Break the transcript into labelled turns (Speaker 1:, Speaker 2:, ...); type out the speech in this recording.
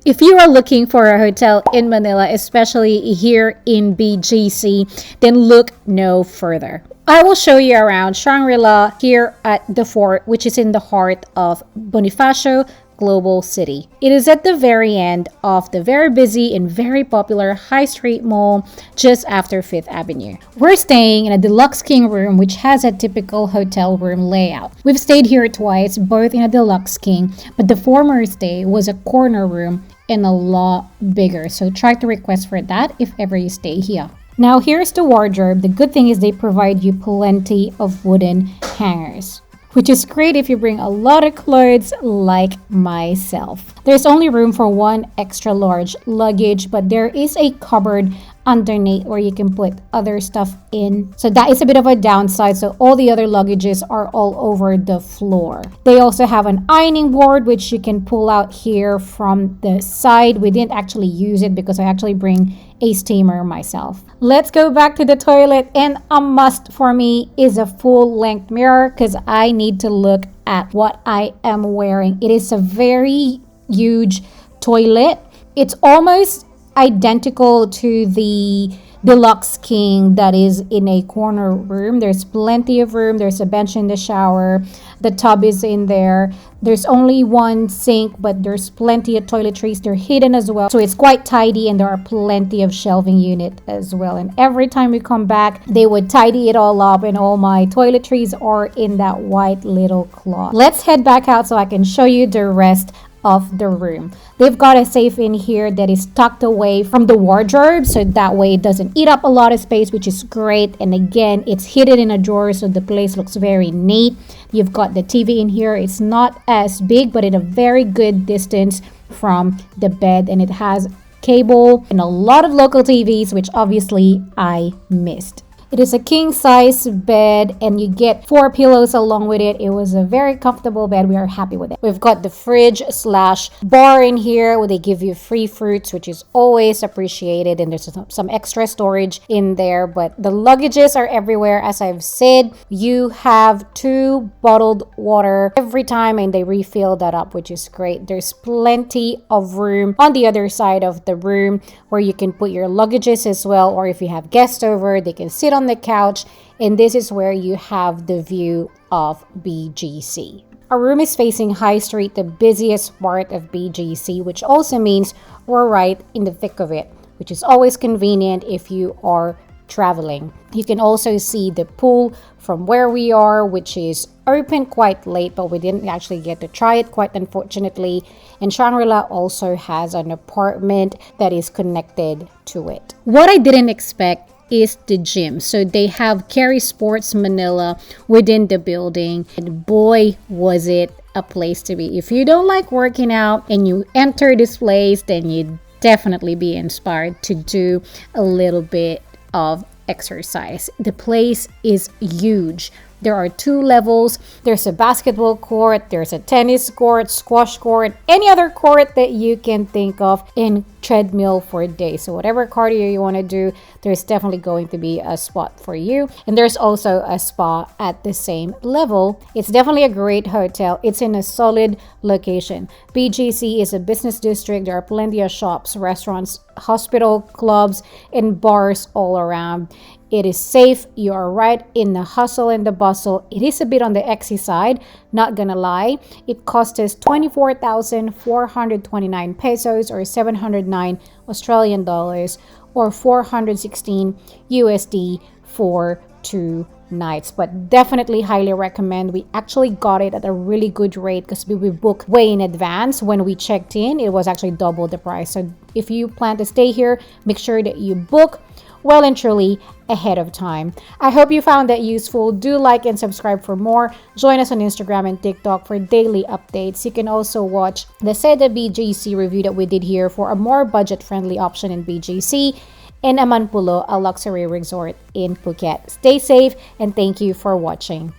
Speaker 1: If you are looking for a hotel in Manila, especially here in BGC, then look no further. I will show you around Shangri-La here at the fort, which is in the heart of Bonifacio Global City. It is at the very end of the very busy and very popular High Street Mall just after 5th Avenue. We're staying in a deluxe king room which has a typical hotel room layout. We've stayed here twice, both in a deluxe king, but the former stay was a corner room and a lot bigger. So try to request for that if ever you stay here. Now here's the wardrobe. The good thing is they provide you plenty of wooden hangers, which is great if you bring a lot of clothes like myself. There's only room for one extra large luggage, but there is a cupboard underneath where you can put other stuff in. So that is a bit of a downside. So all the other luggages are all over the floor. They also have an ironing board, which you can pull out here from the side. We didn't actually use it because I actually bring a steamer myself. Let's go back to the toilet, and a must for me is a full-length mirror because I need to look at what I am wearing. It is a very huge toilet. It's almost identical to the deluxe king that is in a corner room. There's plenty of room. There's a bench in the shower. The tub is in there. There's only one sink, but there's plenty of toiletries. They're hidden as well, so it's quite tidy, and there are plenty of shelving unit as well. And every time we come back, they would tidy it all up, and all my toiletries are in that white little cloth. Let's head back out so I can show you the rest of the room. They've got a safe in here that is tucked away from the wardrobe, so that way it doesn't eat up a lot of space, which is great. And again, it's hidden in a drawer, so the place looks very neat. You've got the TV in here. It's not as big, but at a very good distance from the bed, and it has cable and a lot of local TVs, which obviously I missed. It is a king size bed, and you get 4 pillows along with it. It was a very comfortable bed. We are happy with it. We've got the fridge slash bar in here where they give you free fruits, which is always appreciated. And there's some extra storage in there, but the luggages are everywhere. As I've said, you have 2 bottled water every time, and they refill that up, which is great. There's plenty of room on the other side of the room where you can put your luggages as well, or if you have guests over, they can sit on the couch, and this is where you have the view of BGC. Our room is facing High Street, the busiest part of BGC, which also means we're right in the thick of it, which is always convenient if you are traveling. You can also see the pool from where we are, which is open quite late, but we didn't actually get to try it, quite unfortunately. And Shangri-La also has an apartment that is connected to it. What I didn't expect is the gym. So they have Carry Sports Manila within the building, and boy was it a place to be. If you don't like working out and you enter this place, then you'd definitely be inspired to do a little bit of exercise. The place is huge. There are 2 levels. There's a basketball court, there's a tennis court, squash court, any other court that you can think of, in treadmill for a day. So whatever cardio you want to do, there's definitely going to be a spot for you. And there's also a spa at the same level. It's definitely a great hotel. It's in a solid location. BGC is a business district. There are plenty of shops, restaurants, hospital, clubs, and bars all around. It is safe. You are right in the hustle and the bustle. It is a bit on the exy side, not gonna lie. It cost us 24,429 pesos, or 709 Australian dollars, or 416 USD for 2 nights. But definitely highly recommend. We actually got it at a really good rate because we booked way in advance. When we checked in, it was actually double the price. So if you plan to stay here, make sure that you book well and truly ahead of time. I hope you found that useful. Do like and subscribe for more. Join us on Instagram and TikTok for daily updates. You can also watch the Seda BGC review that we did here for a more budget-friendly option in BGC, in Amanpulo, a luxury resort in Phuket. Stay safe, and thank you for watching.